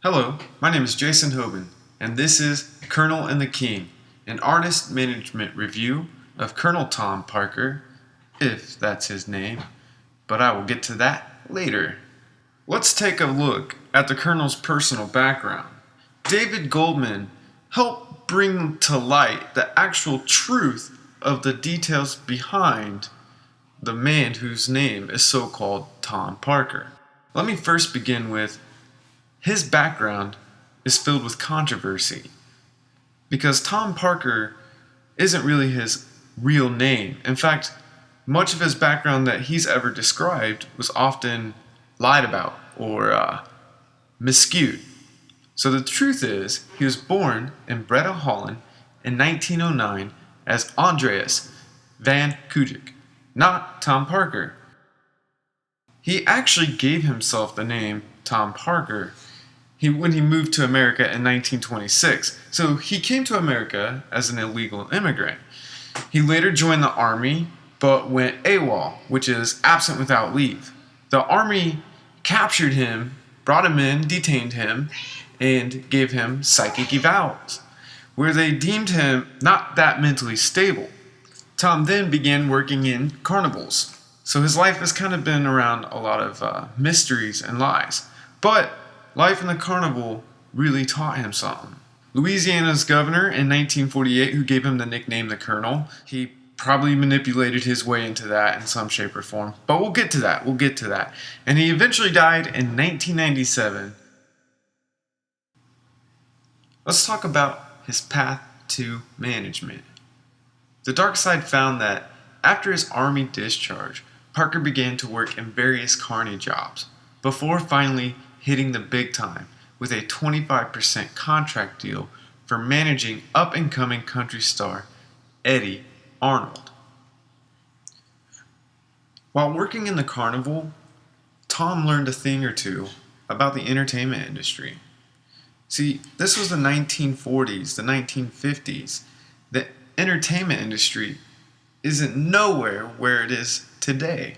Hello, my name is Jason Hoban, and this is Colonel and the King, an artist management review of Colonel Tom Parker, if that's his name, but I will get to that later. Let's take a look at the Colonel's personal background. David Goldman helped bring to light the actual truth of the details behind the man whose name is so-called Tom Parker. Let me first begin with his background is filled with controversy because Tom Parker isn't really his real name. In fact, much of his background that he's ever described was often lied about or miscued. So the truth is, he was born in Breda, Holland in 1909 as Andreas van Kuijk, not Tom Parker. He actually gave himself the name Tom Parker when he moved to America in 1926. So he came to America as an illegal immigrant. He later joined the army, but went AWOL, which is absent without leave. The army captured him, brought him in, detained him, and gave him psychic evals, where they deemed him not that mentally stable. Tom then began working in carnivals. So his life has kind of been around a lot of mysteries and lies. But life in the carnival really taught him something. Louisiana's governor in 1948, who gave him the nickname the Colonel, he probably manipulated his way into that in some shape or form. But we'll get to that. And he eventually died in 1997. Let's talk about his path to management. The Dark Side found that after his army discharge, Parker began to work in various carny jobs before finally hitting the big time with a 25% contract deal for managing up-and-coming country star Eddie Arnold. While working in the carnival, Tom learned a thing or two about the entertainment industry. See, this was the 1940s, the 1950s. The entertainment industry isn't nowhere where it is today.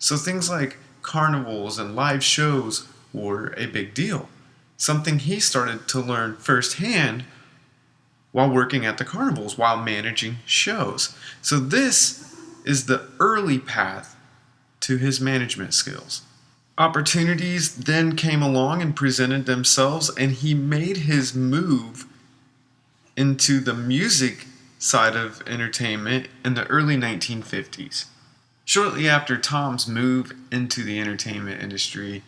So things like carnivals and live shows were a big deal. Something he started to learn firsthand while working at the carnivals, while managing shows. So this is the early path to his management skills. Opportunities then came along and presented themselves, and he made his move into the music side of entertainment in the early 1950s. Shortly after Tom's move into the entertainment industry,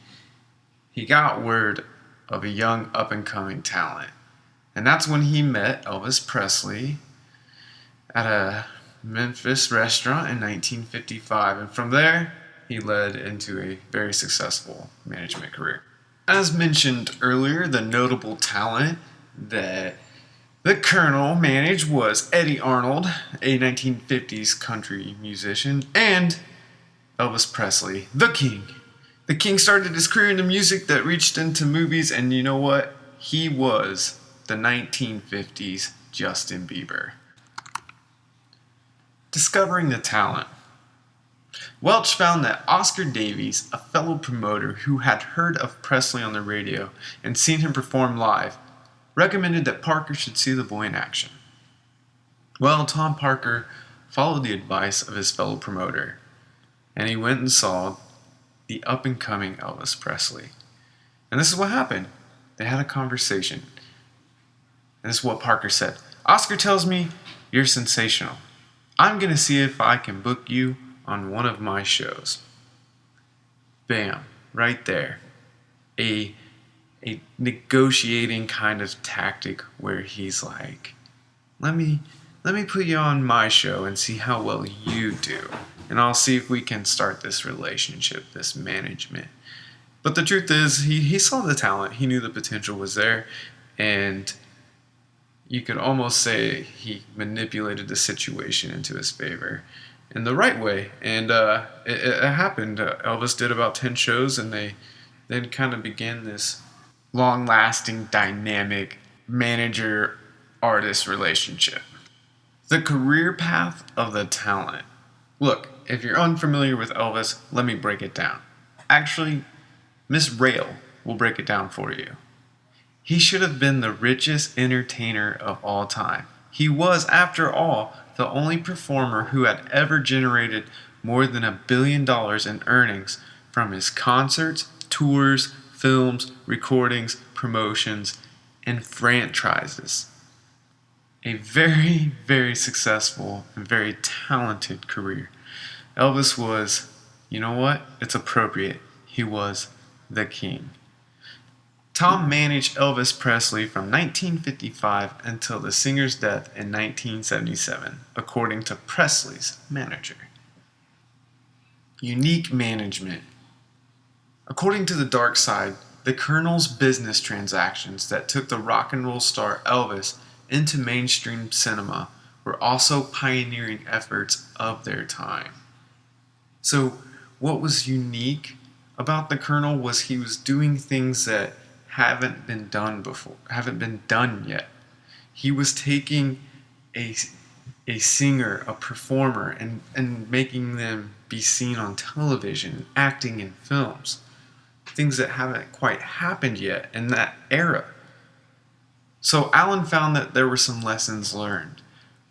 he got word of a young up-and-coming talent. And that's when he met Elvis Presley at a Memphis restaurant in 1955. And from there, he led into a very successful management career. As mentioned earlier, the notable talent that the Colonel managed was Eddie Arnold, a 1950s country musician, and Elvis Presley, the King. The King started his career in the music that reached into movies, and you know what? He was the 1950s Justin Bieber. Discovering the talent. Welch found that Oscar Davies, a fellow promoter who had heard of Presley on the radio and seen him perform live, recommended that Parker should see the boy in action. Well, Tom Parker followed the advice of his fellow promoter, and he went and saw the up-and-coming Elvis Presley. And this is what happened. They had a conversation. And this is what Parker said. Oscar tells me you're sensational. I'm going to see if I can book you on one of my shows. Bam, right there. A negotiating kind of tactic where he's like, let me put you on my show and see how well you do. And I'll see if we can start this relationship, this management. But the truth is, he saw the talent. He knew the potential was there. And you could almost say he manipulated the situation into his favor in the right way. And it happened. Elvis did about 10 shows, and they then kind of began this long-lasting, dynamic manager-artist relationship. The career path of the talent. Look, if you're unfamiliar with Elvis, let me break it down. Actually, Miss Rail will break it down for you. He should have been the richest entertainer of all time. He was, after all, the only performer who had ever generated more than $1 billion in earnings from his concerts, tours, films, recordings, promotions, and franchises. A very, very successful and very talented career. Elvis was, you know what? It's appropriate. He was the king. Tom managed Elvis Presley from 1955 until the singer's death in 1977, according to Presley's manager. Unique management. According to the Dark Side, the Colonel's business transactions that took the rock and roll star Elvis into mainstream cinema were also pioneering efforts of their time. So, what was unique about the Colonel was he was doing things that haven't been done yet. He was taking a singer, a performer, and making them be seen on television, acting in films. Things that haven't quite happened yet in that era. So Alan found that there were some lessons learned.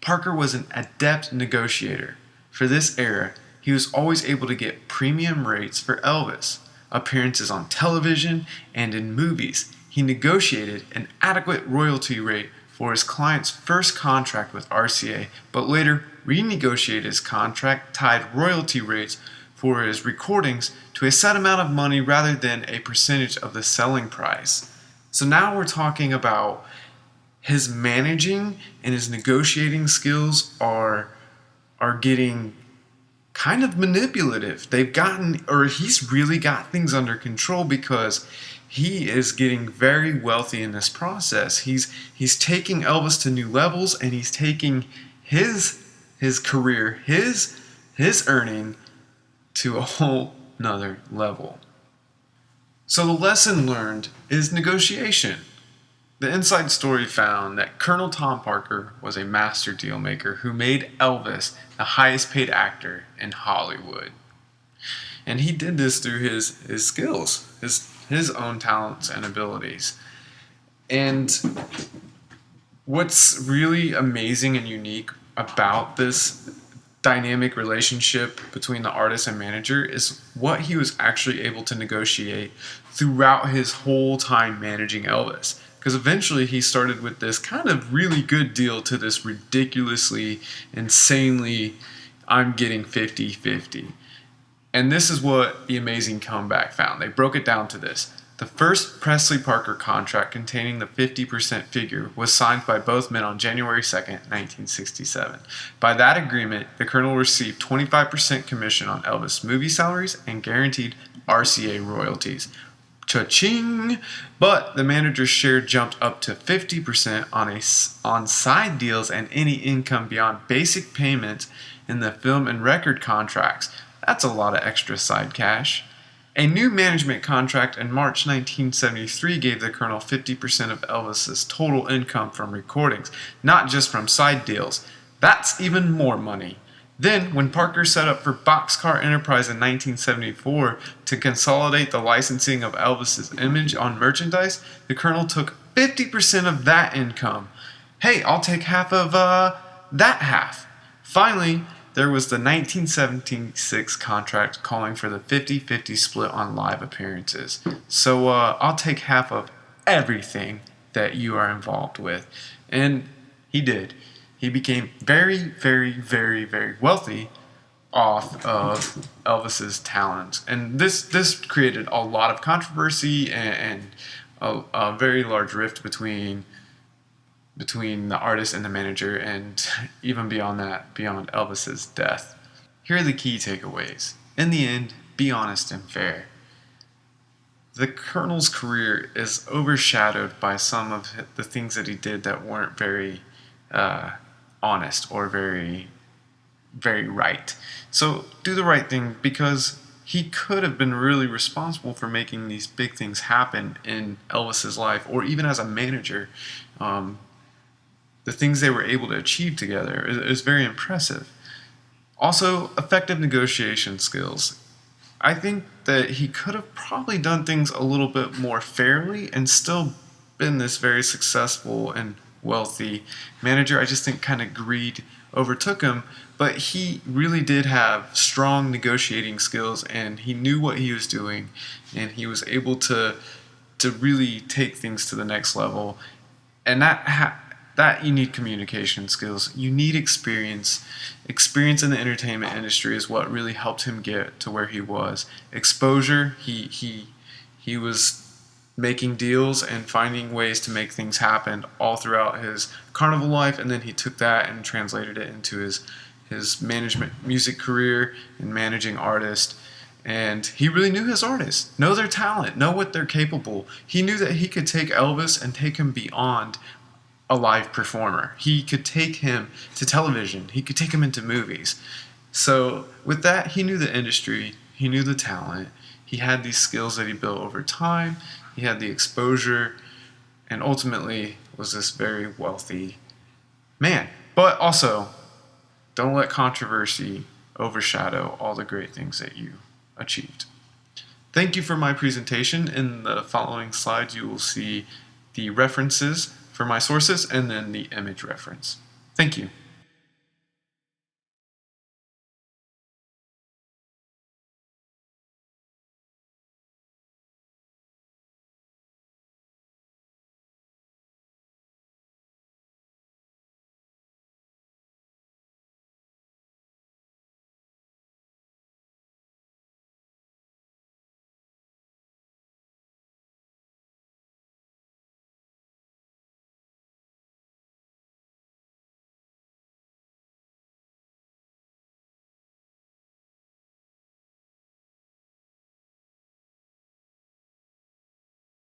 Parker was an adept negotiator. For this era, he was always able to get premium rates for Elvis, appearances on television, and in movies. He negotiated an adequate royalty rate for his client's first contract with RCA, but later renegotiated his contract, tied royalty rates for his recordings to a set amount of money rather than a percentage of the selling price. So now we're talking about his managing and his negotiating skills are getting kind of manipulative. He's really got things under control because he is getting very wealthy in this process. He's taking Elvis to new levels, and he's taking his career, his earning to a whole nother level. So the lesson learned is negotiation. The Inside Story found that Colonel Tom Parker was a master deal maker who made Elvis the highest paid actor in Hollywood. And he did this through his skills, his own talents and abilities. And what's really amazing and unique about this dynamic relationship between the artist and manager is what he was actually able to negotiate throughout his whole time managing Elvis. Because eventually he started with this kind of really good deal to this ridiculously, insanely, I'm getting 50-50. And this is what the Amazing Comeback found. They broke it down to this. The first Presley-Parker contract containing the 50% figure was signed by both men on January 2nd, 1967. By that agreement, the Colonel received 25% commission on Elvis' movie salaries and guaranteed RCA royalties. Cha-ching! But the manager's share jumped up to 50% on side deals and any income beyond basic payments in the film and record contracts. That's a lot of extra side cash. A new management contract in March 1973 gave the Colonel 50% of Elvis's total income from recordings, not just from side deals. That's even more money. Then, when Parker set up for Boxcar Enterprise in 1974 to consolidate the licensing of Elvis's image on merchandise, the Colonel took 50% of that income. Hey, I'll take half of that half. Finally, there was the 1976 contract calling for the 50-50 split on live appearances. So I'll take half of everything that you are involved with. And he did. He became very, very, very, very wealthy off of Elvis's talents. And this created a lot of controversy and a very large rift between the artist and the manager, and even beyond that, beyond Elvis's death. Here are the key takeaways. In the end, be honest and fair. The Colonel's career is overshadowed by some of the things that he did that weren't very honest or very, very right. So do the right thing, because he could have been really responsible for making these big things happen in Elvis's life, or even as a manager. The things they were able to achieve together is very impressive. Also, effective negotiation skills. I think that he could have probably done things a little bit more fairly and still been this very successful and wealthy manager. I just think kind of greed overtook him, but he really did have strong negotiating skills, and he knew what he was doing, and he was able to really take things to the next level. And that you need communication skills. You need experience. Experience in the entertainment industry is what really helped him get to where he was. Exposure. He was making deals and finding ways to make things happen all throughout his carnival life, and then he took that and translated it into his management music career and managing artists. And he really knew his artists, know their talent, know what they're capable. He knew that he could take Elvis and take him beyond a live performer. He could take him to television. He could take him into movies. So with that, he knew the industry. He knew the talent. He had these skills that he built over time. He had the exposure, and ultimately was this very wealthy man. But also, don't let controversy overshadow all the great things that you achieved. Thank you for my presentation. In the following slides, you will see the references for my sources and then the image reference. Thank you.